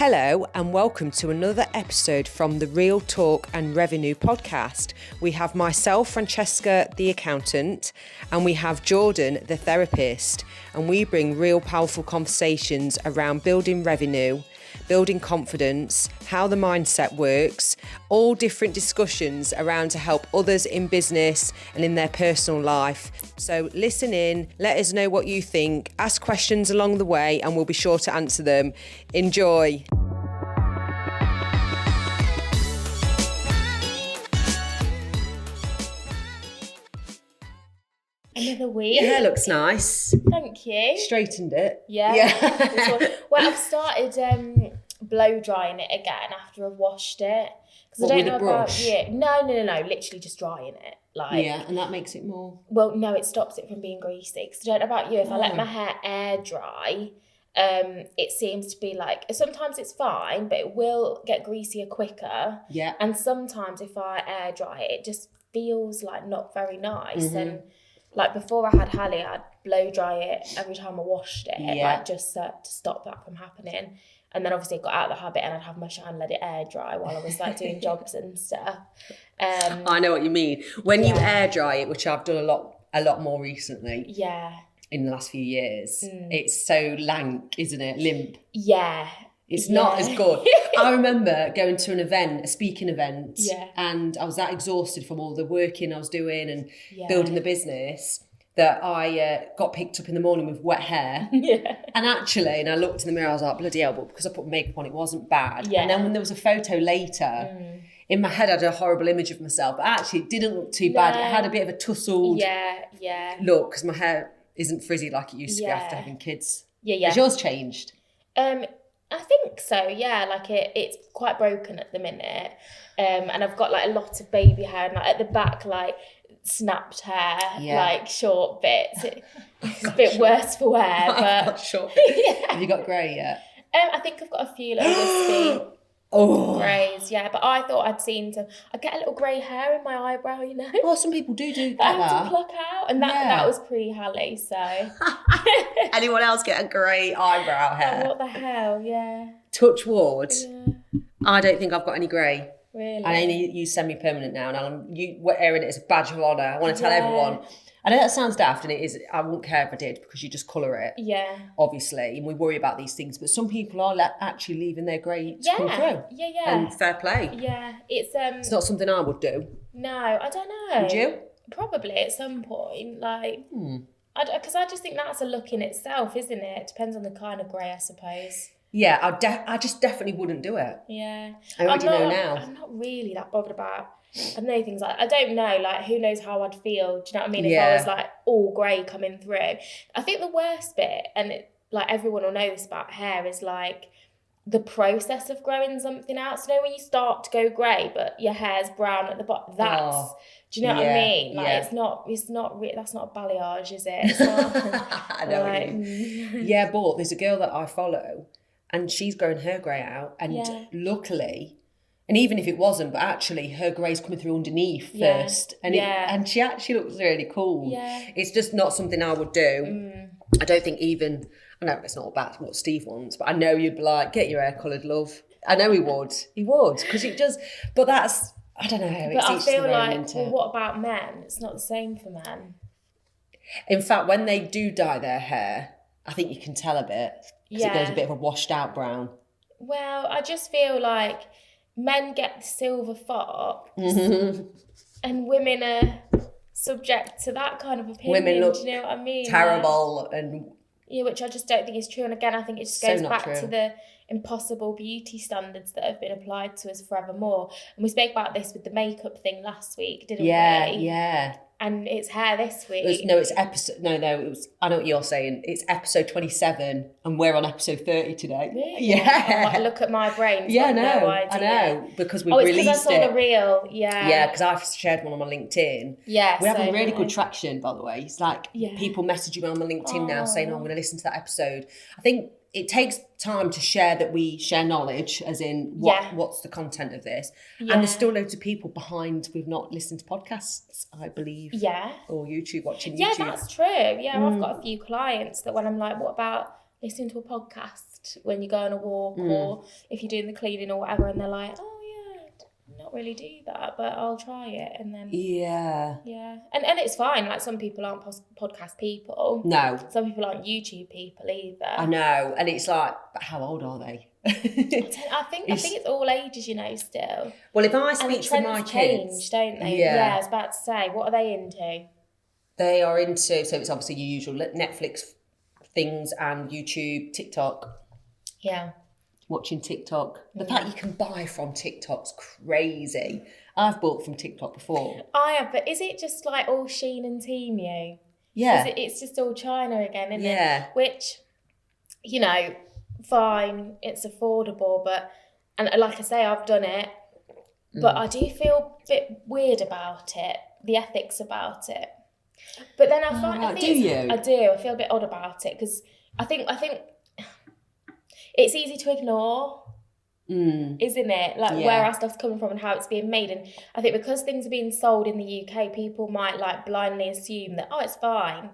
Hello and welcome to another episode from the Real Talk and Revenue podcast. We have myself, Francesca, the accountant, and we have Jordan, the therapist, and we bring real powerful conversations around building revenue, building confidence, how the mindset works, all different discussions around to help others in business and in their personal life. So listen in, let us know what you think, ask questions along the way, and we'll be sure to answer them. Enjoy. Another week. Your hair looks nice. Thank you. Straightened it. Yeah. Well, I've started blow drying it again after I've washed it. What, with a brush? No. Literally just drying it. Yeah, and that makes it more... Well, no, it stops it from being greasy. Because I don't know about you, if I let my hair air dry, it seems to be like... Sometimes it's fine, but it will get greasier quicker. Yeah. And sometimes if I air dry it, it just feels like not very nice. Mm-hmm. And like before I had Hallie, I'd blow dry it every time I washed it, like just to stop that from happening. And then obviously I got out of the habit and I'd have my shower and let it air dry while I was like doing jobs and stuff. I know what you mean. When you air dry it, which I've done a lot more recently. Yeah. In the last few years, it's so lank, isn't it? Limp. Yeah. It's not as good. I remember going to an event, a speaking event, and I was that exhausted from all the working I was doing and building the business that I got picked up in the morning with wet hair. Yeah. And actually, I looked in the mirror, I was like, bloody hell, but because I put makeup on, it wasn't bad. Yeah. And then when there was a photo later, in my head I had a horrible image of myself, but actually it didn't look too bad. It had a bit of a tussled look, because my hair isn't frizzy like it used to be after having kids. Yeah. Has yours changed? I think so, yeah. Like it's quite broken at the minute. And I've got like a lot of baby hair and like at the back, like snapped hair, like short bits. It's a bit worse for wear, but short bits. Have you got grey yet? I think I've got a few little wispy greys, but I thought I get a little grey hair in my eyebrow, you know. Well, some people do get I have that. to pluck out, and that was pre-Hallie, so. Anyone else get a grey eyebrow hair? Oh, what the hell, yeah. Touch wood. Yeah. I don't think I've got any grey. Really? I only use semi-permanent now, and we're airing it as a badge of honour. I want to tell everyone. I know that sounds daft, and it is. I wouldn't care if I did, because you just colour it. Yeah. Obviously, and we worry about these things, but some people are actually leaving their grey to come through. Yeah. And fair play. Yeah, it's not something I would do. No, I don't know. Would you? Probably at some point, like. Because I just think that's a look in itself, isn't it? It depends on the kind of grey, I suppose. Yeah, I just definitely wouldn't do it. Yeah. I already know now. I'm not really that bothered about, I know things like, I don't know, like, who knows how I'd feel, do you know what I mean? If I was, like, all grey coming through. I think the worst bit, and like, everyone will know this about hair, is, like, the process of growing something out. So, you know, when you start to go grey, but your hair's brown at the bottom, do you know what I mean? Like, that's not a balayage, is it? It's not, I know what you mean. Yeah, but there's a girl that I follow, and she's growing her grey out, and luckily, and even if it wasn't, but actually her grey's coming through underneath first, and and she actually looks really cool. Yeah. It's just not something I would do. I don't think even, I know it's not about what Steve wants, but I know you'd be like, get your hair coloured, love. I know he would, because it does, but that's, I don't know. But I feel like, well, what about men? It's not the same for men. In fact, when they do dye their hair, I think you can tell a bit, because it goes a bit of a washed out brown. Well, I just feel like men get the silver fox and women are subject to that kind of opinion. Women look do you know what I mean? terrible and... Yeah, which I just don't think is true. And again, I think it just goes back to the impossible beauty standards that have been applied to us forevermore. And we spoke about this with the makeup thing last week, didn't we? Yeah. And it's hair this week. It was, I know what you're saying. It's episode 27 and we're on episode 30 today. Really? Yeah. Oh, look at my brain. Yeah, no idea. I know. Because we released it. Because I saw the reel. Yeah. Yeah, because I've shared one on my LinkedIn. Yeah. We're having really good traction, by the way. It's like people messaging me on my LinkedIn now saying, I'm going to listen to that episode. I think it takes time to share that we share knowledge, as in what's the content of this. Yeah. And there's still loads of people behind who've not listened to podcasts, I believe. Yeah. Or watching YouTube. Yeah, that's true. Yeah, I've got a few clients that when I'm like, what about listening to a podcast? text when you go on a walk or if you're doing the cleaning or whatever, and they're like, oh yeah, not really do that, but I'll try it. And then and it's fine. Like, some people aren't podcast people. No. Some people aren't YouTube people either. I know, and it's like, but how old are they? I think it's all ages, you know, still. Well, if I speak to my kids, change, don't they? Yeah, I was about to say, what are they into? They are into, so it's obviously your usual Netflix things and YouTube, TikTok. Yeah. Watching TikTok. The fact you can buy from TikTok's crazy. I've bought from TikTok before. I have, but is it just like all Shein and Temu? Yeah. It's just all China again, isn't it? Which, you know, fine, it's affordable, but, and like I say, I've done it, but I do feel a bit weird about it, the ethics about it. But then I find, I feel a bit odd about it, because I think it's easy to ignore, isn't it? Like where our stuff's coming from and how it's being made. And I think because things are being sold in the UK, people might like blindly assume that, oh, it's fine.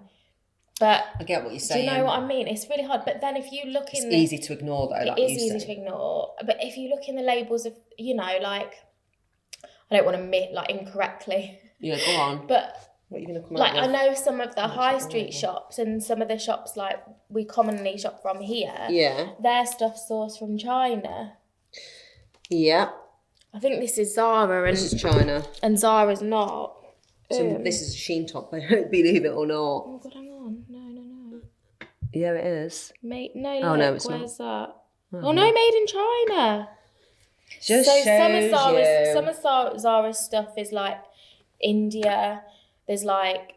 But I get what you're saying. Do you know what I mean? It's really hard. But then if you look in it's easy to ignore though. It is easy to ignore. But if you look in the labels of, you know, like, I don't want to admit like incorrectly. Yeah, go on. But what are you going to come like, I know some of the high street shops and some of the shops like we commonly shop from here. Yeah. Their stuff's sourced from China. Yeah. I think this is Zara and this is China. And Zara's not. So this is a Shein top, believe it or not. Oh God, hang on. No. Yeah, it is. No, no, it's where's not. that? Oh no, made in China. Just so some of Zara's stuff is like India. There's like,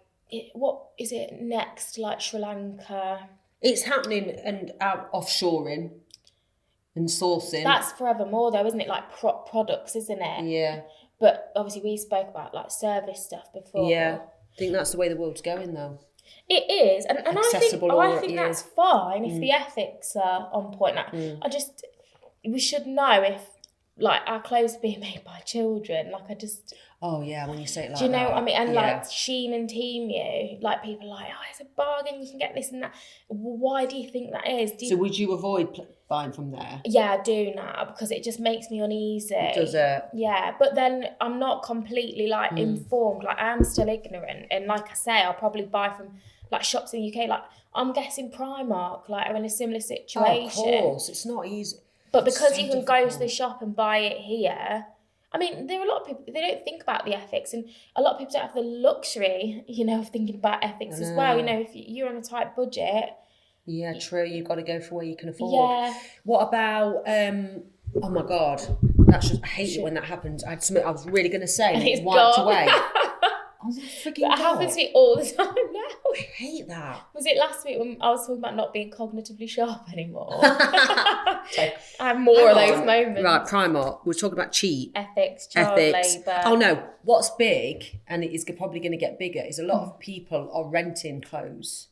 what is it next? Like Sri Lanka. It's happening and offshoring and sourcing. That's forevermore though, isn't it? Like products, isn't it? Yeah. But obviously we spoke about like service stuff before. Yeah. I think that's the way the world's going though. It is, and I think that's fine if the ethics are on point. Like, we should know if like our clothes are being made by children. Like, I just. Oh yeah, when you say it like that. Do you know what I mean? And like Shein and Temu, like people are like, oh, it's a bargain, you can get this and that. Why do you think that is? So would you avoid buying from there? Yeah, I do now, because it just makes me uneasy. Does it? Yeah, but then I'm not completely like informed. Like, I am still ignorant, and like I say, I'll probably buy from like shops in the UK. Like, I'm guessing Primark like are in a similar situation. Oh, of course, it's not easy. But because you can go to the shop and buy it here. I mean, there are a lot of people, they don't think about the ethics, and a lot of people don't have the luxury, you know, of thinking about ethics as well. You know, if you're on a tight budget. Yeah, true. You've got to go for where you can afford. Yeah. What about, oh my God, that's just, I hate it when that happens. I had something I was really going to say and it's wiped away. Oh my freaking God. That happens to me all the time now. I hate that. Was it last week when I was talking about not being cognitively sharp anymore? I have more of those moments. Right, Primark. We're talking about cheap. Ethics, child labour. Oh no, what's big, and it is probably going to get bigger, is a lot of people are renting clothes.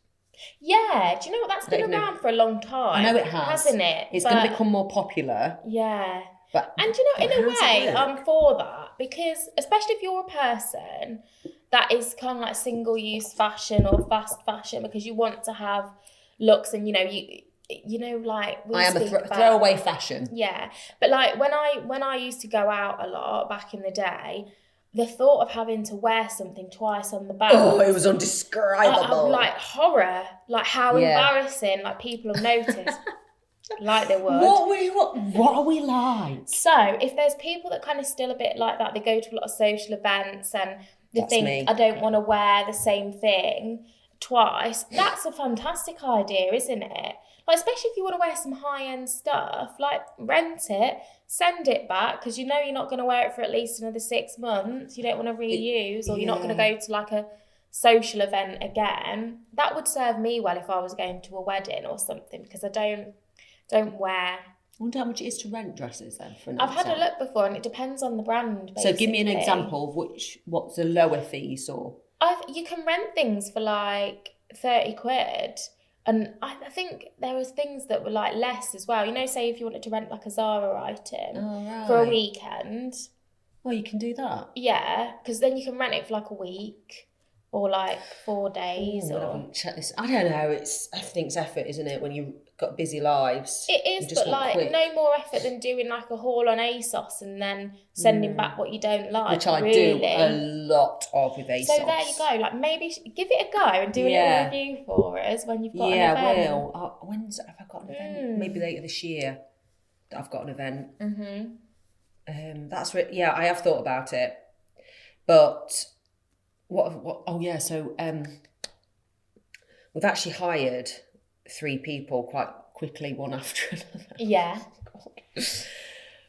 Yeah, do you know what? That's been around for a long time. I know it has. Hasn't it? It's going to become more popular. Yeah. And you know, in a way, I'm for that, because especially if you're a person that is kind of like single-use fashion or fast fashion, because you want to have looks, and you know, like I am a throwaway fashion. Yeah, but like when I used to go out a lot back in the day, the thought of having to wear something twice on the back. Oh, it was undescribable. Like horror, like how embarrassing. Like people have noticed. Like they would. What are we like? So if there's people that kind of still a bit like that, they go to a lot of social events and they think, I don't want to wear the same thing twice. That's a fantastic idea, isn't it? Like, especially if you want to wear some high-end stuff, like rent it, send it back, because you know you're not going to wear it for at least another 6 months. You don't want to reuse, or you're not going to go to like a social event again. That would serve me well if I was going to a wedding or something, because I don't wear. I wonder how much it is to rent dresses then. I've had a look before, and it depends on the brand. Basically. So give me an example of what's the lower fees or. You can rent things for like 30 quid, and I think there was things that were like less as well. You know, say if you wanted to rent like a Zara item for a weekend. Well, you can do that. Yeah, because then you can rent it for like a week. Or like 4 days. I haven't checked this. I don't know. Everything's effort, isn't it? When you got busy lives. It is, but like quick. No more effort than doing like a haul on ASOS and then sending back what you don't like. Which I do a lot of with ASOS. So there you go. Like maybe give it a go and do a little review for us when you've got an event. Yeah, I will. Have I got an event? Maybe later this year that I've got an event. That's I have thought about it, but what? Oh yeah, so we've actually hired 3 people quite quickly, one after another. Yeah.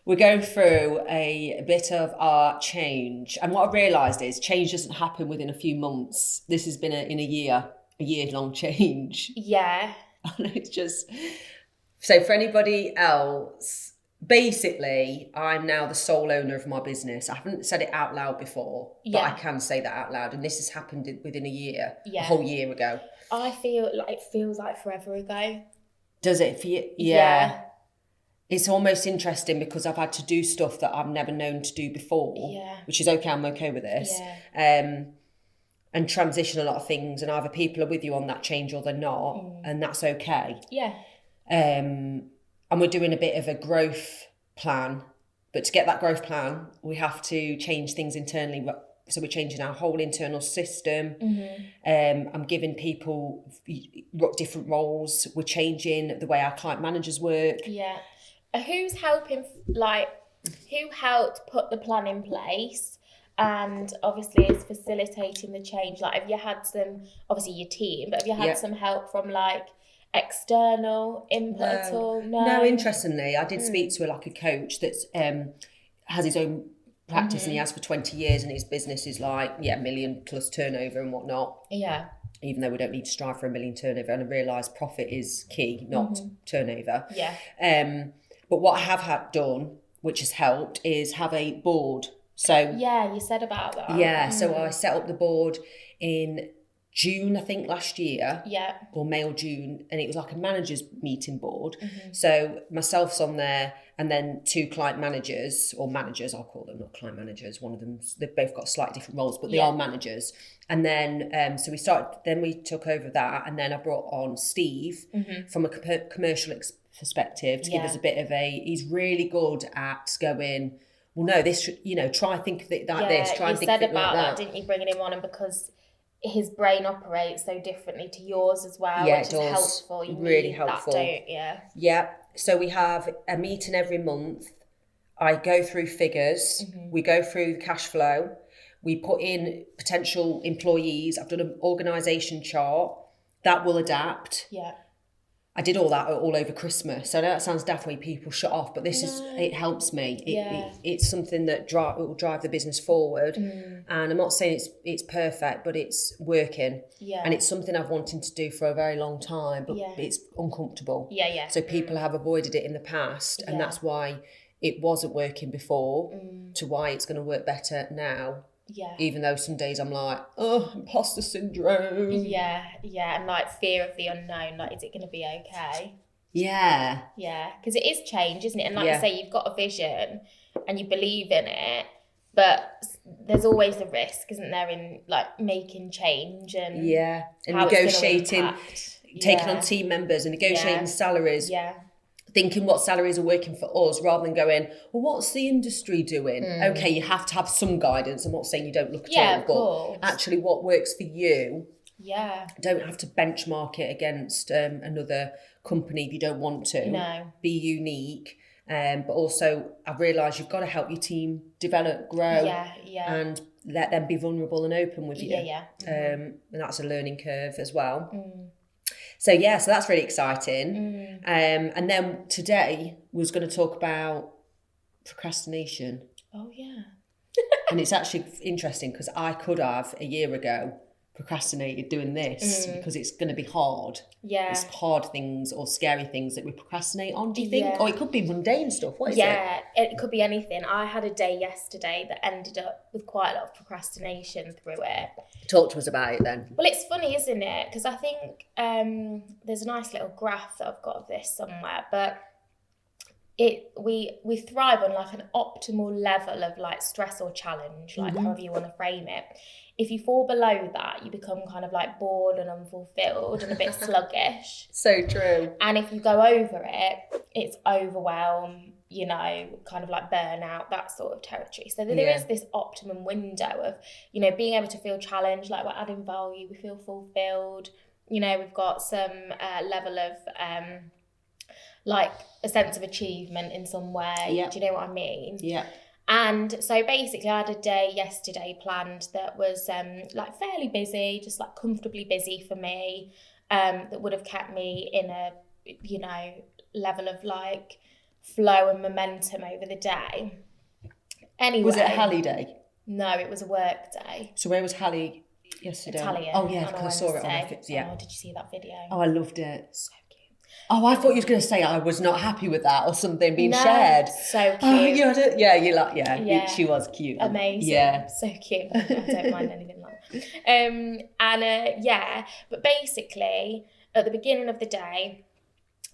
We're going through a bit of our change. And what I've realised is change doesn't happen within a few months. This has been a year-long change. Yeah. And it's just... So for anybody else, basically, I'm now the sole owner of my business. I haven't said it out loud before, but I can say that out loud. And this has happened within a year, a whole year ago. I feel like it feels like forever ago. Does it for you? Yeah. It's almost interesting because I've had to do stuff that I've never known to do before, which is okay. I'm okay with this. And transition a lot of things, and either people are with you on that change or they're not, and that's okay. Yeah. And we're doing a bit of a growth plan, but to get that growth plan, we have to change things internally. So we're changing our whole internal system. I'm giving people different roles. We're changing the way our client managers work. Yeah. Who's helping, who helped put the plan in place and obviously is facilitating the change? Like, have you had some, obviously your team, but have you had some help from external input at all? No, interestingly, I did speak to a coach that's has his own practice and he has for 20 years and his business is $1 million plus turnover and whatnot. Yeah. Even though we don't need to strive for $1 million turnover, and I realise profit is key, not turnover. Yeah. But what I have done, which has helped, is have a board. So yeah, you said about that. Yeah, so I set up the board in June, I think, last year. Yeah. Or May or June, and it was like a managers meeting board. So myself's on there, and then 2 client managers, or managers, I'll call them, not client managers. One of them, they've both got slightly different roles, but they are managers. And then, so we took over that, and then I brought on Steve from a commercial perspective to give us a bit of he's really good at going, well, no, this, try think of it like this, try and think of it like that. You said about that, didn't you, bringing him on, and because his brain operates so differently to yours as well, which is helpful. You really need helpful. That, don't you? Yeah. So we have a meeting every month. I go through figures. We go through the cash flow. We put in potential employees. I've done an organisation chart that will adapt. Yeah. I did all that all over Christmas. So I know that sounds daft when people shut off, but it helps me. It's something that will drive the business forward. And I'm not saying it's perfect, but it's working. Yeah. And it's something I've wanted to do for a very long time, but it's uncomfortable. Yeah. So people have avoided it in the past, and that's why it wasn't working before to why it's going to work better now. Yeah. Even though some days I'm like, oh, imposter syndrome. Yeah. And fear of the unknown. Is it going to be okay? Yeah. Yeah. Because it is change, isn't it? And you say, you've got a vision and you believe in it, but there's always the risk, isn't there, in making change and and negotiating, taking on team members and negotiating salaries. Yeah. Thinking what salaries are working for us rather than going, well, what's the industry doing? Okay, you have to have some guidance. I'm not saying you don't look at all, but actually what works for you. Yeah. Don't have to benchmark it against another company if you don't want to. No. Be unique. But also I've realised you've got to help your team develop, grow, and let them be vulnerable and open with you. Yeah. And that's a learning curve as well. So that's really exciting. And then today we was going to talk about procrastination. Oh yeah. And it's actually interesting because I could have a year ago procrastinated doing this because it's going to be hard. Yeah. It's hard things or scary things that we procrastinate on, do you think? Or it could be mundane stuff. What is it? Yeah, it could be anything. I had a day yesterday that ended up with quite a lot of procrastination through it. Talk to us about it then. Well, it's funny, isn't it? Because I think there's a nice little graph that I've got of this somewhere. But we thrive on like an optimal level of like stress or challenge, like however you want to frame it. If you fall below that, you become kind of like bored and unfulfilled and a bit sluggish. So true. And if you go over it, it's overwhelm, you know, kind of like burnout, that sort of territory. So there is this optimum window of, you know, being able to feel challenged, like we're adding value, we feel fulfilled, you know, we've got some level of like a sense of achievement in some way. Yep. Do you know what I mean? Yeah. And so basically I had a day yesterday planned that was like fairly busy, just like comfortably busy for me, that would have kept me in a, you know, level of like flow and momentum over the day. Anyway. Was it a Hallie day? No, it was a work day. So where was Hallie yesterday? Italian. Oh yeah, because I saw it on Netflix. Yeah. Oh, did you see that video? Oh, I loved it. So cute. Oh, I thought you were going to say I was not happy with that or something being shared. So cute. Oh, you're like, she was cute. Amazing. Yeah. So cute. I don't mind anything like that. But basically, at the beginning of the day,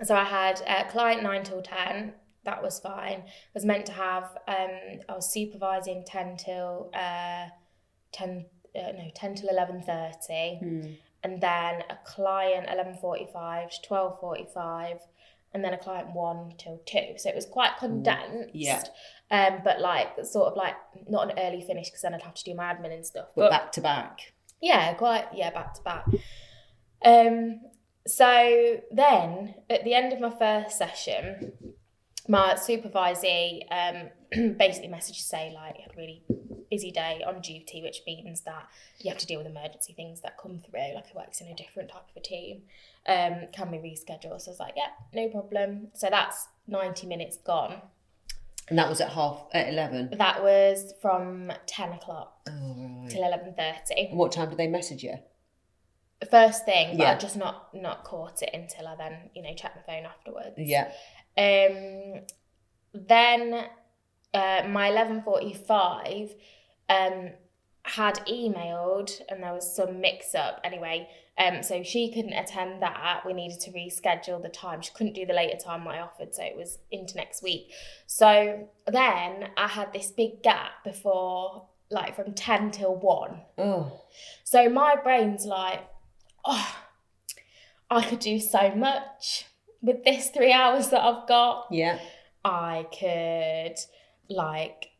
so I had a client 9 till 10. That was fine. I was meant to have, I was supervising 10 till 11:30. And then a client 11:45 to 12:45, and then a client 1 till 2. So it was quite condensed. Yeah. But like sort of like not an early finish because then I'd have to do my admin and stuff. But back to back. Yeah, back to back. So then at the end of my first session, my supervisee basically messaged to say like, had a really busy day on duty, which means that you have to deal with emergency things that come through, like it works in a different type of a team. Can we reschedule? So I was like, yeah, no problem. So that's 90 minutes gone. And that was at 11? That was from 10 o'clock right. till 11:30. And what time did they message you? First thing, but I just not caught it until I then, you know, checked my phone afterwards. Yeah. Then my 11:45 had emailed and there was some mix-up anyway. So she couldn't attend that. We needed to reschedule the time. She couldn't do the later time I offered, so it was into next week. So then I had this big gap before, like from 10 till 1. Oh. So my brain's like, oh, I could do so much with this 3 hours that I've got. Yeah. I could like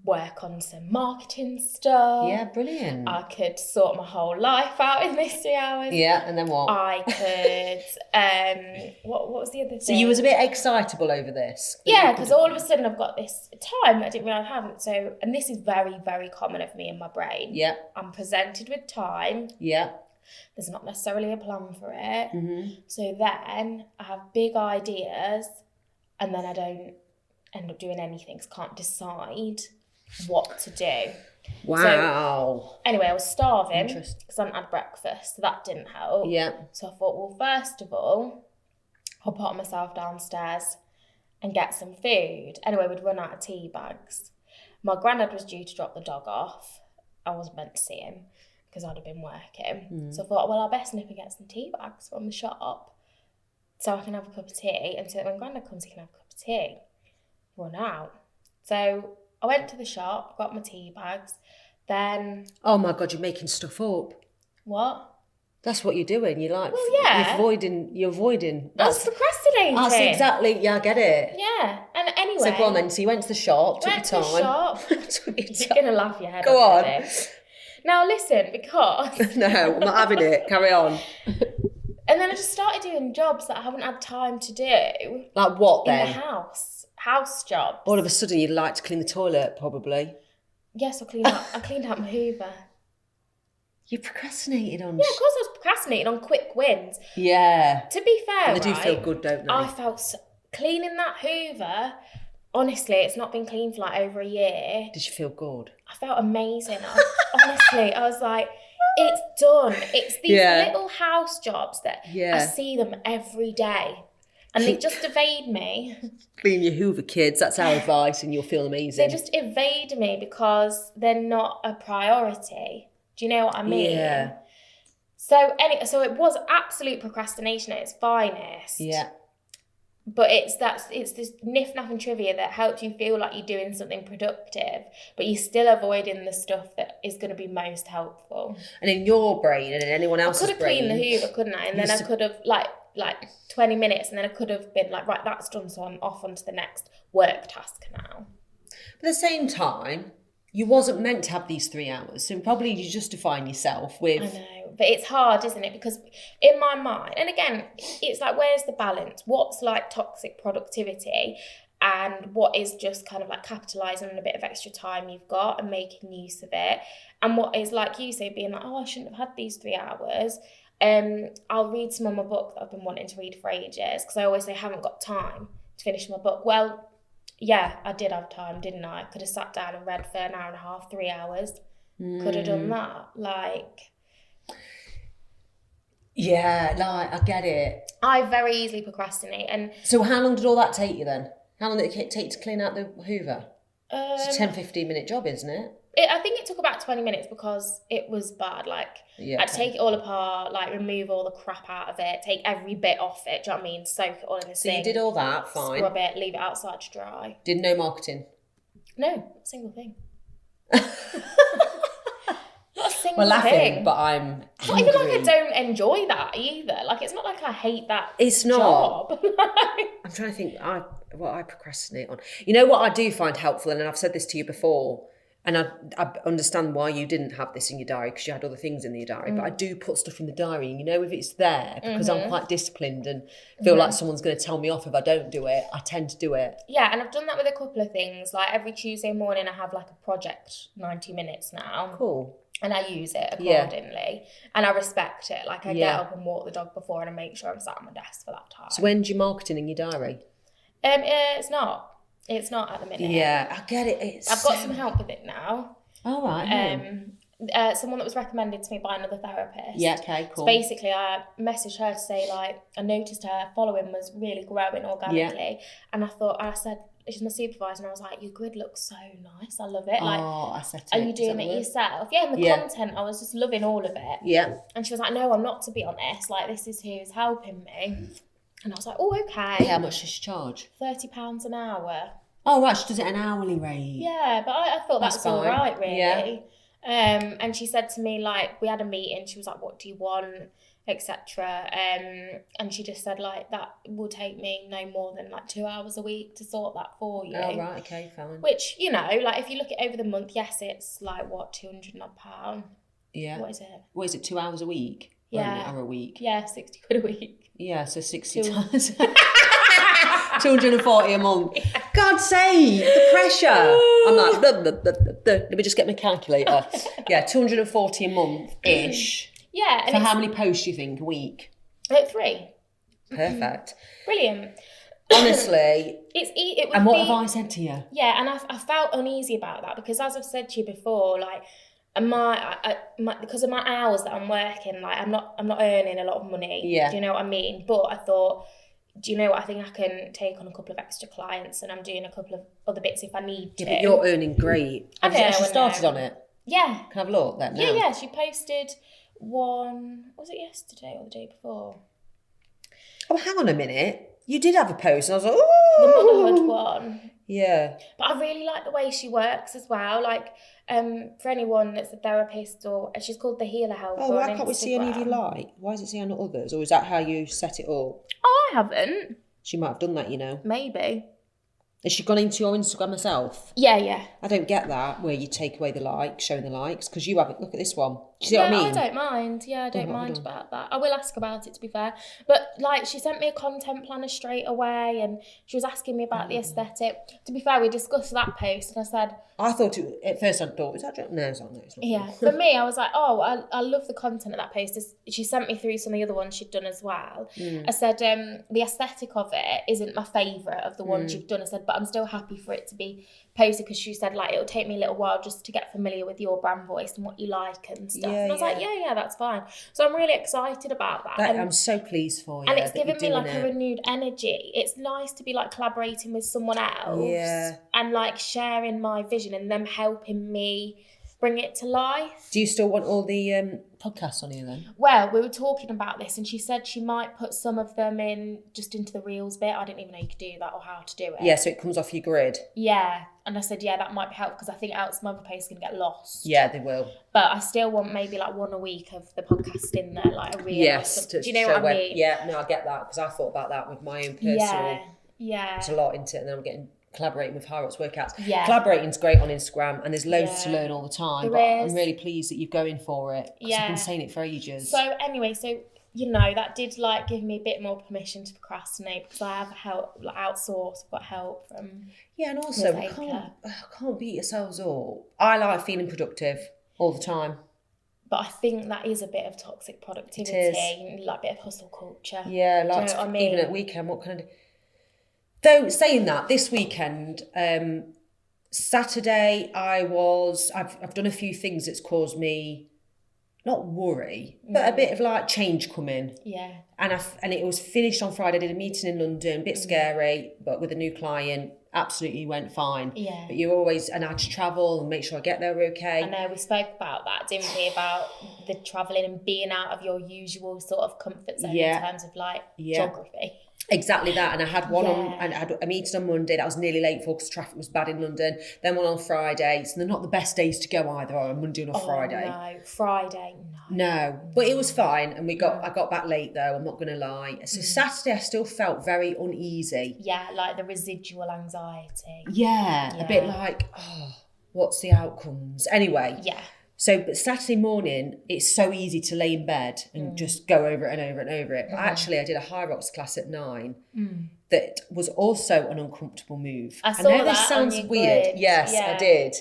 work on some marketing stuff. Yeah, brilliant. I could sort my whole life out in this 3 hours. Yeah, and then what? I could, what was the other thing? So you was a bit excitable over this? Yeah, because all of a sudden I've got this time that I didn't realise I hadn't. So, and this is very, very common of me in my brain. Yeah. I'm presented with time. Yeah. There's not necessarily a plan for it. Mm-hmm. So then I have big ideas and then I don't end up doing anything because I can't decide what to do. Wow. So, anyway, I was starving because I hadn't had breakfast, so that didn't help. Yeah. So I thought, well, first of all, I'll put myself downstairs and get some food. Anyway, we'd run out of tea bags. My granddad was due to drop the dog off. I wasn't meant to see him because I'd have been working. So I thought, well, I'll best nip and get some tea bags from the shop so I can have a cup of tea, and so that when granddad comes, he can have a cup of tea. Run out. So I went to the shop, got my tea bags, then... Oh my God, you're making stuff up. What? That's what you're doing. You're like... Well, yeah. You're avoiding. That's procrastinating. That's exactly... Yeah, I get it. Yeah. And anyway... So go on then. So you went to the shop, took your time. You're going to laugh your head off. Go on. This. Now listen, because... No, I'm not having it. Carry on. And then I just started doing jobs that I haven't had time to do. Like what then? In the house. House jobs. All of a sudden you'd like to clean the toilet, probably. Yes, I cleaned out my Hoover. You procrastinated on... Yeah, of course I was procrastinating on quick wins. Yeah. To be fair, and they do feel good, don't they? I felt... Cleaning that Hoover, honestly, it's not been clean for like over a year. Did you feel good? I felt amazing. Honestly, I was like... It's done. It's these little house jobs that I see them every day. And they just evade me. Clean your Hoover, kids. That's our advice, and you'll feel amazing. They just evade me because they're not a priority. Do you know what I mean? Yeah. So it was absolute procrastination at its finest. Yeah. But it's this niff-naff and trivia that helps you feel like you're doing something productive, but you're still avoiding the stuff that is going to be most helpful. And in your brain and in anyone else's brain... I could have cleaned the Hoover, couldn't I? And then I could have, like 20 minutes, and then I could have been like, right, that's done, so I'm off onto the next work task now. But at the same time, you wasn't meant to have these 3 hours, so probably you're justifying yourself with... I know, but it's hard, isn't it? Because in my mind, and again, it's like, where's the balance? What's like toxic productivity and what is just kind of like capitalising on a bit of extra time you've got and making use of it? And what is, like you say, being like, oh, I shouldn't have had these 3 hours. I'll read some of my book that I've been wanting to read for ages, because I always say I haven't got time to finish my book. Well, yeah, I did have time, didn't I? Could have sat down and read for an hour and a half, 3 hours. Could have done that. Like... Yeah, like, I get it. I very easily procrastinate. And so how long did all that take you then? How long did it take to clean out the Hoover? It's a 10-15 minute job, isn't it? I think it took about 20 minutes because it was bad. Like, I had to take it all apart, like remove all the crap out of it, take every bit off it, do you know what I mean? Soak it all in the sink. So you did all that, fine. Scrub it, leave it outside to dry. Did no marketing? No, not a single thing. Not a single We're laughing, thing. But I'm It's not even like I don't enjoy that either. Like, it's not like I hate that job. It's not. I'm trying to think what I procrastinate on. You know what I do find helpful, and I've said this to you before, and I understand why you didn't have this in your diary because you had other things in your diary, but I do put stuff in the diary, and you know, if it's there, because I'm quite disciplined and feel like someone's going to tell me off if I don't do it, I tend to do it. Yeah, and I've done that with a couple of things. Like, every Tuesday morning I have like a project 90 minutes now. Cool. And I use it accordingly. And I respect it. Like, I get up and walk the dog before, and I make sure I'm sat on my desk for that time. So when's your marketing in your diary? It's not. It's not at the minute. Yeah, I get it. I've got some help with it now. All right. Someone that was recommended to me by another therapist. Yeah, okay, cool. So basically, I messaged her to say, like, I noticed her following was really growing organically. Yeah. And I said, she's my supervisor, and I was like, your grid looks so nice. I love it. Like, I set it. Are you doing it yourself? Yeah, and the content, I was just loving all of it. Yeah. And she was like, no, I'm not, to be honest. Like, this is who's helping me. And I was like, oh, okay. How much does she charge? £30 an hour. Oh, right, she does it at an hourly rate. Yeah, but I thought that's all right, really. Yeah. And she said to me, like, we had a meeting, she was like, what do you want, etc. And she just said, like, that will take me no more than like 2 hours a week to sort that for you. Oh, right, okay, fine. Which, you know, like, if you look at over the month, yes, it's like, what, £200 odd. Yeah. What is it? What is it, 2 hours a week? Yeah. Or a week? Yeah, 60 quid a week. Yeah, so 60 times. 240 a month. Yeah. God's sake, the pressure. I'm like, let me just get my calculator. Yeah, 240 a month-ish. Yeah. For how many posts do you think a week? 3. Perfect. Brilliant. Honestly. And what have I said to you? Yeah, and I felt uneasy about that because, as I've said to you before, like, because of my hours that I'm working, like, I'm not earning a lot of money. Yeah. Do you know what I mean? But I thought, do you know what? I think I can take on a couple of extra clients, and I'm doing a couple of other bits if I need to. Yeah, but you're earning great. Have you started on it? Yeah. Can I have a look then? Yeah. She posted one. Was it yesterday or the day before? Oh, hang on a minute. You did have a post, and I was like, oh. The motherhood one. Yeah. But I really like the way she works as well. Like, for anyone that's a therapist, or she's called the Healer Helper. Oh, why can't we see any of you like? Why is it saying on others? Or is that how you set it up? Oh, I haven't. She might have done that, you know. Maybe. Has she gone into your Instagram herself? Yeah. I don't get that, where you take away the likes, showing the likes, because you haven't. Look at this one. Do you see what I mean? I don't mind. Yeah, I don't mind about that. I will ask about it, to be fair. But, like, she sent me a content planner straight away, and she was asking me about the aesthetic. To be fair, we discussed that post, and I said... at first I thought, is that... No, it's not. Yeah, for me, I was like, oh, I love the content of that post. She sent me through some of the other ones she'd done as well. I said, the aesthetic of it isn't my favourite of the ones you've done. I said, but I'm still happy for it to be posted, because she said, like, it'll take me a little while just to get familiar with your brand voice and what you like and stuff. And I was like, yeah, that's fine. So I'm really excited about that. I'm so pleased for you. And it's given me like a renewed energy. It's nice to be like collaborating with someone else and like sharing my vision and them helping me bring it to life. Do you still want all the podcasts on here then? Well, we were talking about this and she said she might put some of them in just into the reels bit. I didn't even know you could do that or how to do it. Yeah, so it comes off your grid. Yeah. And I said, yeah, that might be helpful because I think some other posts are going to get lost. Yeah, they will. But I still want maybe like one a week of the podcast in there, like a reel. Yes. Do you know what I mean? Yeah, no, I get that because I thought about that with my own personal. Yeah. There's a lot into it and then I'm getting collaborating with Harriet's workouts. Yeah. Collaborating's great on Instagram and there's loads to learn all the time. I'm really pleased that you're going for it because I've been saying it for ages. So anyway, you know, that did like give me a bit more permission to procrastinate because I have help, like outsource, I've got help from. Yeah, and also we can't beat ourselves up. I like feeling productive all the time. But I think that is a bit of toxic productivity, like a bit of hustle culture. Yeah, like, do you know what I mean? Even at weekend, what can I do? Though saying that, this weekend, Saturday, I've done a few things that's caused me, not worry, but a bit of like change coming. Yeah. And it was finished on Friday. I did a meeting in London, a bit scary, but with a new client, absolutely went fine. Yeah. But and I had to travel and make sure I get there okay. I know, we spoke about that, didn't we? About the travelling and being out of your usual sort of comfort zone in terms of like geography. Exactly that. And I had I had a meeting on Monday that I was nearly late for because traffic was bad in London. Then one on Friday. So they're not the best days to go either, on a Monday and a Friday. No, Friday, no. But it was fine. And I got back late though, I'm not going to lie. So Saturday I still felt very uneasy. Yeah, like the residual anxiety. Yeah. A bit like, what's the outcomes? Anyway. Yeah. So, but Saturday morning, it's so easy to lay in bed and just go over it and over and over it. But actually, I did a high rocks class at 9 that was also an uncomfortable move. I know this sounds weird. Yes, I did.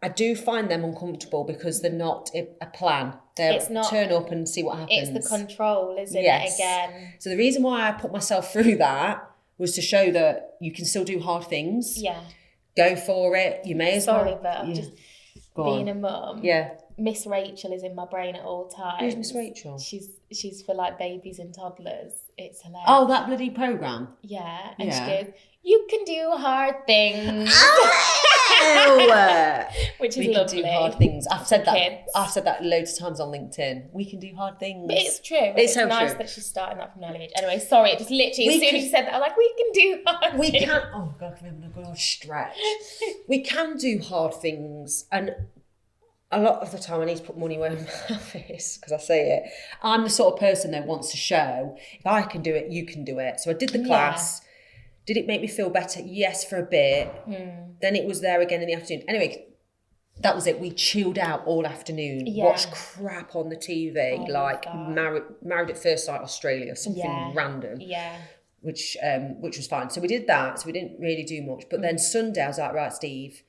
I do find them uncomfortable because they're not a plan. It's not, turn up and see what happens. It's the control, isn't it, again? So the reason why I put myself through that was to show that you can still do hard things. Yeah. Go for it. You may as well. Sorry, but I'm just... Being a mum, Miss Rachel is in my brain at all times. Who's Miss Rachel? She's for like babies and toddlers. It's hilarious. Oh, that bloody programme. Yeah, and she goes, "You can do hard things," which is lovely. We can do hard things. I've said that loads of times on LinkedIn. We can do hard things. But it's true. It's so nice that she's starting that from an early age. Anyway, sorry, it just literally as soon as you said that, I'm like, we can do hard things. We can. Oh God, I'm having a good old stretch. We can do hard things, and a lot of the time I need to put money where my mouth is because I say it. I'm the sort of person that wants to show if I can do it, you can do it. So I did the class. Did it make me feel better? Yes, for a bit. Then it was there again in the afternoon. Anyway, that was it. We chilled out all afternoon. Watched crap on the TV, Married at First Sight Australia, something random. Yeah. Which was fine. So we did that. So we didn't really do much. But then Sunday I was like, right, Steve.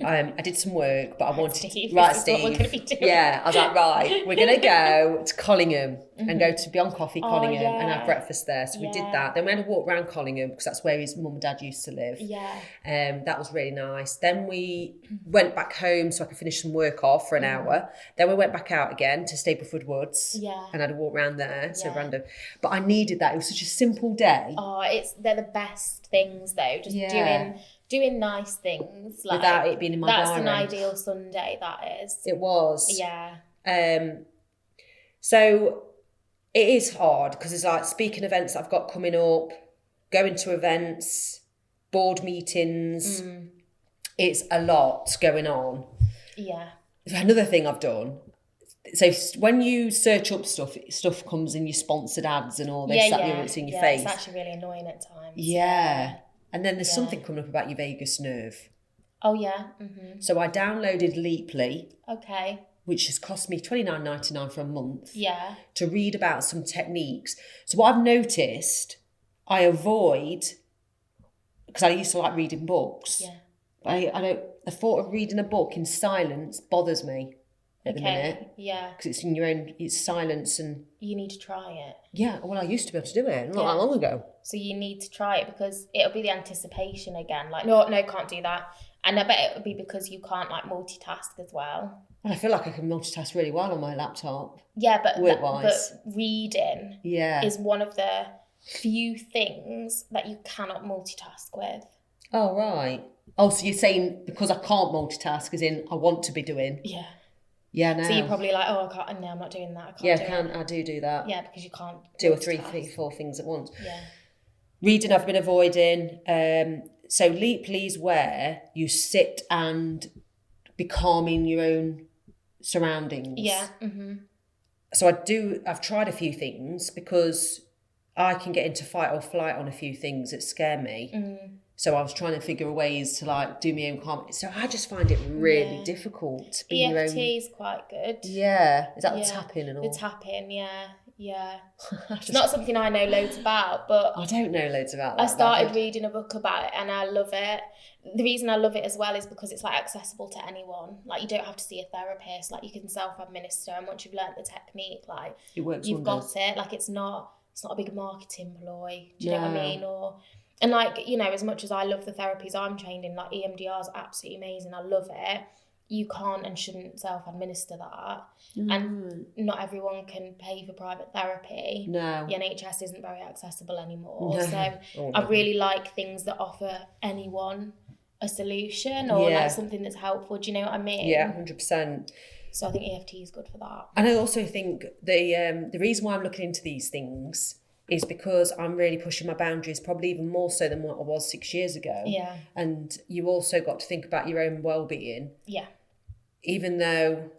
I did some work, but I wanted Steve. Right, This is Steve. what we're gonna be doing. Yeah, I was like, right, we're gonna go to Collingham and go to Beyond Coffee Collingham and have breakfast there. So we did that. Then we had a walk around Collingham because that's where his mum and dad used to live. Yeah. That was really nice. Then we went back home so I could finish some work off for an hour. Then we went back out again to Stapleford Woods. Yeah. And had a walk around there. So random. But I needed that. It was such a simple day. Oh, they're the best things though. Just doing nice things like, without it being in my diary. That's an ideal Sunday, that is. It was. Yeah. So it is hard because it's like speaking events that I've got coming up, going to events, board meetings. It's a lot going on. Yeah. Another thing I've done. So when you search up stuff comes in your sponsored ads and all this, it's in your face. It's actually really annoying at times. Yeah. And then there's something coming up about your vagus nerve. Oh, yeah. So I downloaded Leaply. Okay. Which has cost me $29.99 for a month. Yeah. To read about some techniques. So what I've noticed, I avoid, because I used to like reading books. Yeah. But the thought of reading a book in silence bothers me at the minute. Yeah. Because it's silence and... You need to try it. Yeah, well, I used to be able to do it not that long ago. So you need to try it because it'll be the anticipation again. Like, no, can't do that. And I bet it would be because you can't like multitask as well. And I feel like I can multitask really well on my laptop. Yeah, but work-wise. But reading is one of the few things that you cannot multitask with. Oh, right. Oh, so you're saying because I can't multitask, as in I want to be doing? Yeah. Yeah, no. So you're probably like, oh, I can't. No, I'm not doing that. I do that. Yeah, because you can't do a 3, 4 things at once. Yeah. Reading, I've been avoiding. So Leaply's where you sit and be calm in your own surroundings. Yeah. Mm-hmm. So I've tried a few things because I can get into fight or flight on a few things that scare me. Mm. So I was trying to figure ways to like do my own calm. So I just find it really difficult to be your own. EFT is quite good. Yeah. Is that the tapping and all? The tapping, yeah. It's not something I know loads about, but I don't know loads about that. I started reading a book about it and I love it. The reason I love it as well is because it's like accessible to anyone. Like you don't have to see a therapist. Like you can self-administer, and once you've learnt the technique, like it works. You've got it. Like it's not a big marketing ploy. Do you know what I mean? And like, you know, as much as I love the therapies I'm trained in, like EMDR is absolutely amazing. I love it. You can't and shouldn't self-administer that. And not everyone can pay for private therapy. No. The NHS isn't very accessible anymore. No. So I really like things that offer anyone a solution or like something that's helpful. Do you know what I mean? Yeah, 100%. So I think EFT is good for that. And I also think the reason why I'm looking into these things is because I'm really pushing my boundaries, probably even more so than what I was 6 years ago. Yeah. And you also got to think about your own well-being. Yeah. Even though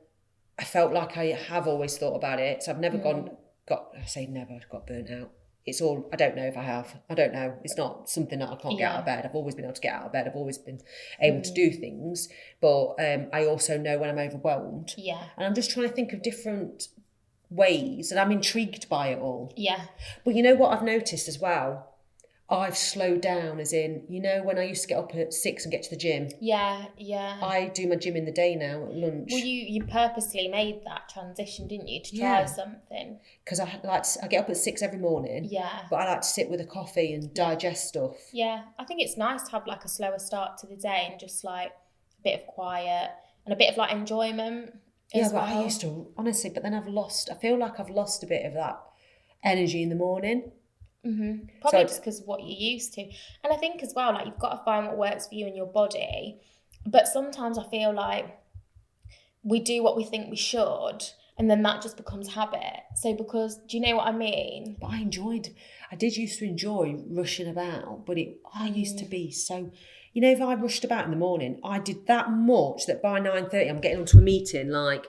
I felt like I have always thought about it. So I've never got burnt out. It's all, I don't know if I have. I don't know. It's not something that I can't get out of bed. I've always been able to get out of bed. I've always been able to do things. But I also know when I'm overwhelmed. Yeah. And I'm just trying to think of different ways, and I'm intrigued by it all. Yeah. But you know what I've noticed as well? I've slowed down, as in, you know, when I used to get up at 6 and get to the gym. Yeah. I do my gym in the day now at lunch. Well, you purposely made that transition, didn't you, to try something? Because I get up at 6 every morning. Yeah. But I like to sit with a coffee and digest stuff. Yeah, I think it's nice to have like a slower start to the day and just like a bit of quiet and a bit of like enjoyment. Yeah, but I used to, honestly, but then I feel like I've lost a bit of that energy in the morning. Mm-hmm. Probably just because of what you're used to. And I think as well, like you've got to find what works for you and your body. But sometimes I feel like we do what we think we should and then that just becomes habit. So do you know what I mean? But I did used to enjoy rushing about, but I used to be so... You know, if I rushed about in the morning, I did that much that by 9:30 I'm getting onto a meeting like,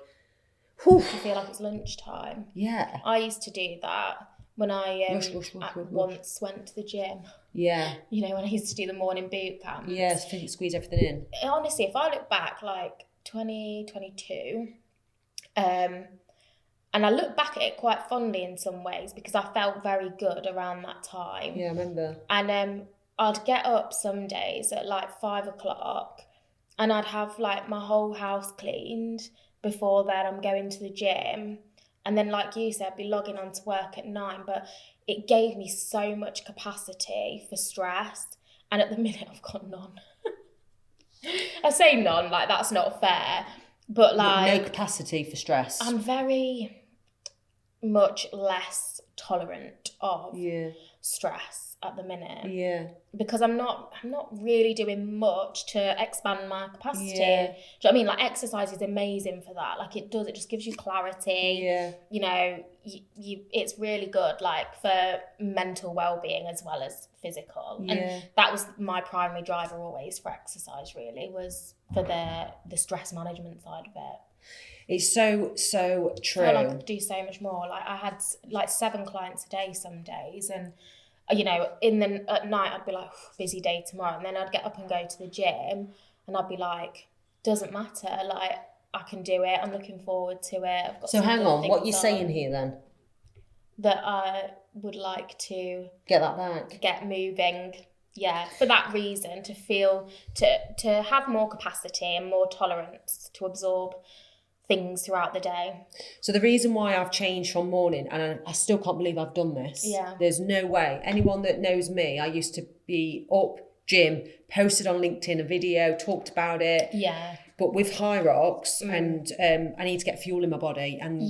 whew. I feel like it's lunchtime. Yeah. I used to do that when I rush. once went to the gym. Yeah. You know, when I used to do the morning boot camp. Yeah, squeeze everything in. Honestly, if I look back like 2022, and I look back at it quite fondly in some ways because I felt very good around that time. Yeah, I remember. And I'd get up some days at like 5 o'clock and I'd have like my whole house cleaned before then I'm going to the gym. And then like you said, I'd be logging on to work at 9, but it gave me so much capacity for stress. And at the minute I've got none. I say none, like that's not fair, but like... No capacity for stress. I'm very much less tolerant of stress at the minute. Yeah. Because I'm not really doing much to expand my capacity. Yeah. Do you know what I mean? Like exercise is amazing for that. Like it just gives you clarity. Yeah. You know, it's really good like for mental well-being as well as physical. Yeah. And that was my primary driver always for exercise really, was for the stress management side of it. It's so true. I feel like I could do so much more. Like I had like 7 clients a day some days, and you know, at night I'd be like, busy day tomorrow, and then I'd get up and go to the gym, and I'd be like, doesn't matter, like I can do it. I'm looking forward to it. I've got so hang on, what you're saying here then? That I would like to get that back, get moving. Yeah, for that reason, to feel to have more capacity and more tolerance to absorb things throughout the day. So the reason why I've changed from morning, and I still can't believe I've done this. Yeah. There's no way. Anyone that knows me, I used to be up, gym, posted on LinkedIn a video, talked about it. Yeah. But with high rocks, and I need to get fuel in my body, and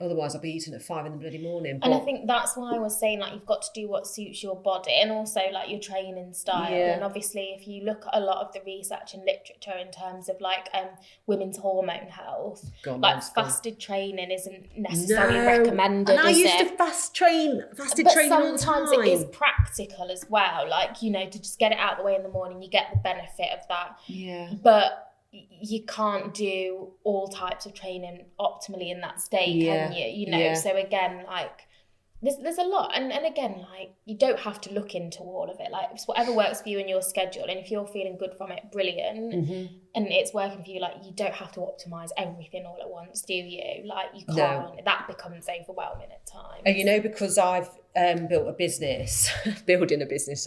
otherwise I'll be eating at 5 in the bloody morning. And I think that's why I was saying, like, you've got to do what suits your body, and also like your training style. And obviously, if you look at a lot of the research and literature in terms of like women's hormone health, fasted training isn't necessarily recommended. And I used to fasted train all the time. But sometimes it is practical as well. Like, you know, to just get it out of the way in the morning, you get the benefit of that. Yeah. But you can't do all types of training optimally in that state, can you? You know, so again, like, there's a lot. And again, like, you don't have to look into all of it. Like, it's whatever works for you in your schedule. And if you're feeling good from it, brilliant. And it's working for you, like, you don't have to optimise everything all at once, do you? Like, you can't. No. That becomes overwhelming at times. And, you know, because I've building a business,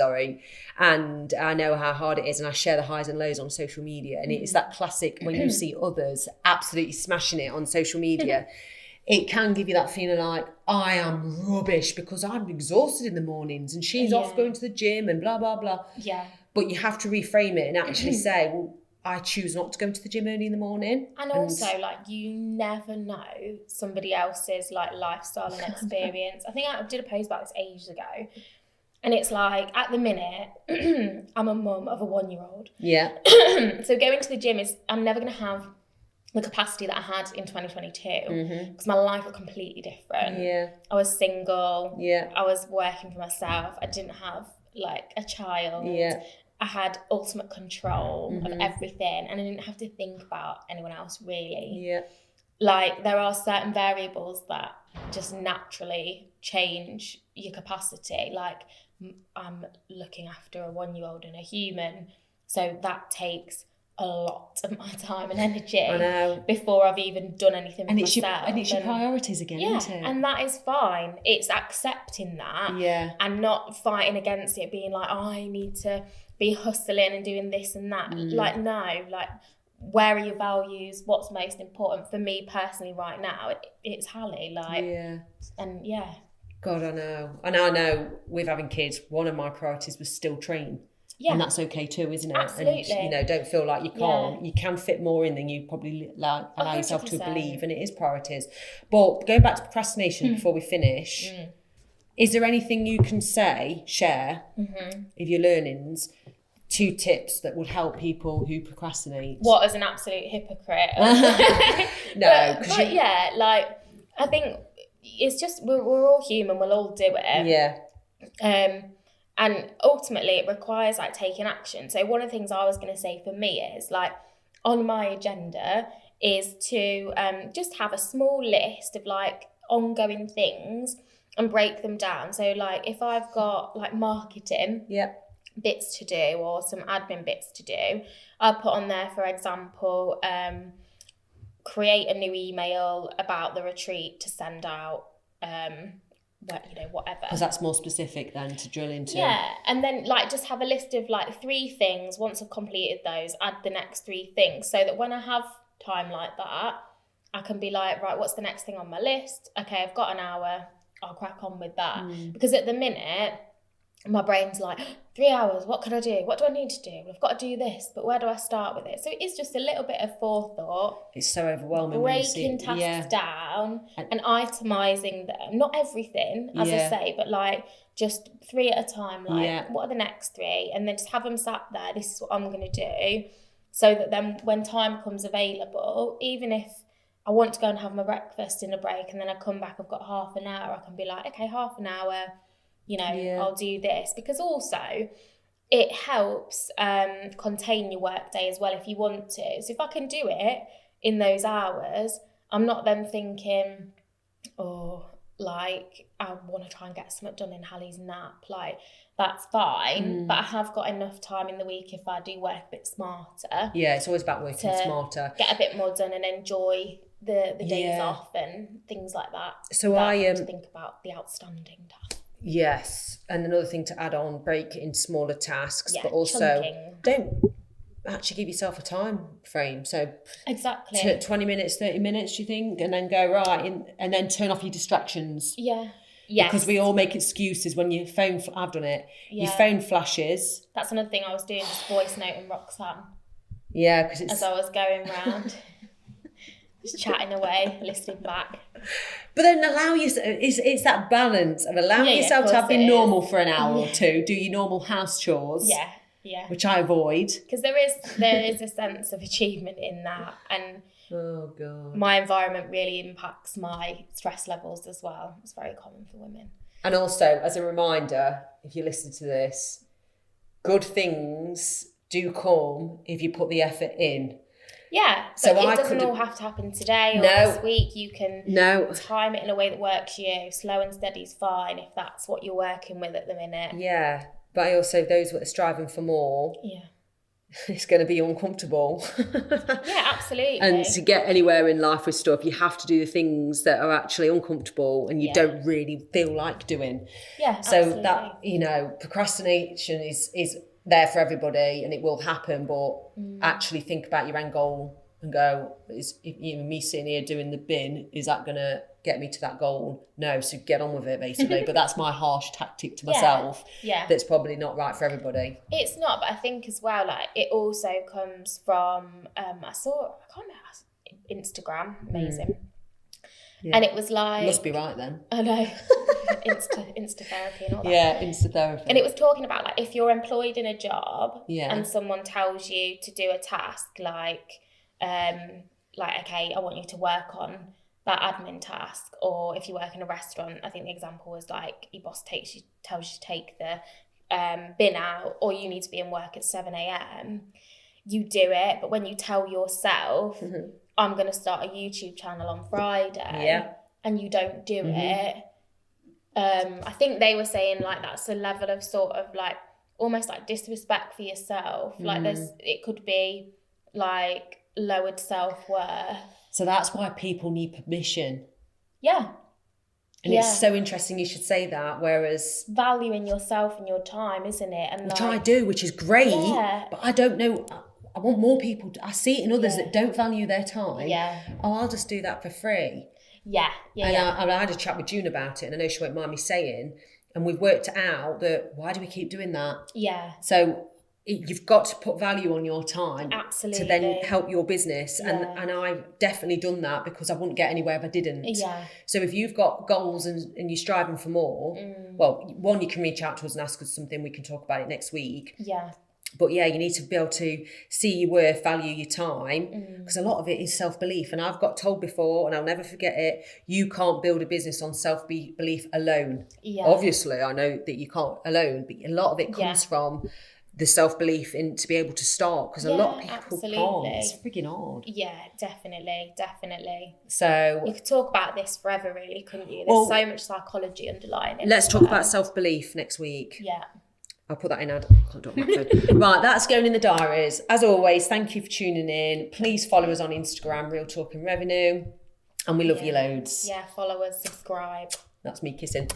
and I know how hard it is, and I share the highs and lows on social media, and it's that classic when you see others absolutely smashing it on social media, it can give you that feeling like, I am rubbish because I'm exhausted in the mornings, and she's off going to the gym and blah, blah, blah. Yeah. But you have to reframe it and actually say, well, I choose not to go to the gym early in the morning. And also, like, you never know somebody else's, like, lifestyle and experience. I think I did a post about this ages ago. And it's like, at the minute, I'm a mum of a 1-year-old. Yeah. So going to the gym I'm never going to have the capacity that I had in 2022. Because my life was completely different. Yeah. I was single. Yeah. I was working for myself. I didn't have, like, a child. Yeah. I had ultimate control of everything, and I didn't have to think about anyone else, really. Yeah. Like, there are certain variables that just naturally change your capacity. Like, I'm looking after a 1-year-old and a human, so that takes a lot of my time and energy before I've even done anything for myself. And it's your priorities again, isn't it? And that is fine. It's accepting that and not fighting against it, being like, oh, I need to be hustling and doing this and that. Like, no, like, where are your values? What's most important for me personally right now? It's Hallie, like, and God, I know. And I know with having kids, one of my priorities was still train. Yeah. And that's okay too, isn't it? Absolutely. And, you know, don't feel like you can't. You can fit more in than you probably allow yourself to believe, and it is priorities. But going back to procrastination before we finish, is there anything you can share of your learnings, 2 tips that would help people who procrastinate? What, as an absolute hypocrite? No. But yeah, like, I think it's just, we're all human, we'll all do it. Yeah. And ultimately it requires, like, taking action. So one of the things I was going to say for me is, like, on my agenda is to just have a small list of, like, ongoing things and break them down. So, like, if I've got, like, marketing bits to do or some admin bits to do, I'll put on there, for example, create a new email about the retreat to send out, whatever. Because that's more specific than to drill into. Yeah, and then, like, just have a list of, like, 3 things. Once I've completed those, add the next 3 things, so that when I have time like that, I can be like, right, what's the next thing on my list? Okay, I've got an hour, I'll crack on with that. Because at the minute, my brain's like, 3 hours, what could I do? What do I need to do? Well, I've got to do this, but where do I start with it? So it is just a little bit of forethought. It's so overwhelming. Breaking tasks down and itemising them. Not everything, as I say, but, like, just 3 at a time. Like, what are the next 3? And then just have them sat there. This is what I'm going to do. So that then when time comes available, even if I want to go and have my breakfast in a break and then I come back, I've got half an hour, I can be like, okay, half an hour, you know, I'll do this. Because also it helps contain your workday as well if you want to. So if I can do it in those hours, I'm not then thinking, oh, like, I want to try and get something done in Hallie's nap. Like, that's fine, but I have got enough time in the week if I do work a bit smarter. Yeah, it's always about working smarter. Get a bit more done and enjoy the days off and things like that. So I to think about the outstanding tasks. Yes, and another thing to add on, break it in smaller tasks, but also chunking. Don't actually give yourself a time frame. So exactly 20 minutes, 30 minutes, do you think? And then go and then turn off your distractions. Yeah. Yes. Because we all make excuses when your phone, I've done it, your phone flashes. That's another thing I was doing, just voice noting Roxanne. Yeah, because it's... As I was going round, just chatting away, listening back. But then allow yourself, it's that balance of allowing yourself to have your normal for an hour or two, do your normal house chores. Yeah. Which I avoid. Because there is a sense of achievement in that. And oh God, my environment really impacts my stress levels as well. It's very common for women. And also, as a reminder, if you listen to this, good things do come if you put the effort in. Yeah, so but it doesn't all have to happen today or this week. You can time it in a way that works for you. Slow and steady is fine if that's what you're working with at the minute. Yeah, but I also, those that are striving for more, it's going to be uncomfortable. Yeah, absolutely. And to get anywhere in life with stuff, you have to do the things that are actually uncomfortable and you don't really feel like doing. Yeah, so absolutely. That, you know, procrastination is there for everybody and it will happen, but actually think about your end goal and go, is even me sitting here doing the bin, is that going to get me to that goal? No, so get on with it basically. But that's my harsh tactic to myself. That's probably not right for everybody. It's not, but I think as well, like it also comes from I can't remember, Instagram, amazing. And it was like, must be right then. I know. Insta therapy and all that. Yeah, Insta therapy. And it was talking about like if you're employed in a job and someone tells you to do a task like okay, I want you to work on that admin task, or if you work in a restaurant, I think the example was like your boss tells you to take the bin out, or you need to be in work at 7 a.m. You do it, but when you tell yourself, I'm going to start a YouTube channel on Friday, and you don't do it, I think they were saying like that's a level of sort of like almost like disrespect for yourself. Like it could be like lowered self-worth. So that's why people need permission. Yeah. And it's so interesting you should say that, whereas... valuing yourself and your time, isn't it? And which I do, which is great, but I don't know... I want more people I see it in others that don't value their time. I'll just do that for free. I had a chat with June about it, and I know she won't mind me saying, and we've worked out that why do we keep doing that? So you've got to put value on your time to then help your business, and I've definitely done that because I wouldn't get anywhere if I didn't. So if you've got goals and you're striving for more, well, one, you can reach out to us and ask us something. We can talk about it next week. But you need to be able to see your worth, value your time, because a lot of it is self-belief. And I've got told before, and I'll never forget it, you can't build a business on self-belief alone. Obviously, I know that you can't alone, but a lot of it comes from the self-belief in to be able to start, because a lot of people can't. It's freaking hard. Yeah, definitely. So you could talk about this forever, really, couldn't you? There's so much psychology underlying it. Let's talk about self-belief next week. I'll put that in. I can't do it on my phone. Right, that's going in the diaries. As always, thank you for tuning in. Please follow us on Instagram, Real Talk and Revenue. And we love you loads. Follow us, subscribe. That's me kissing.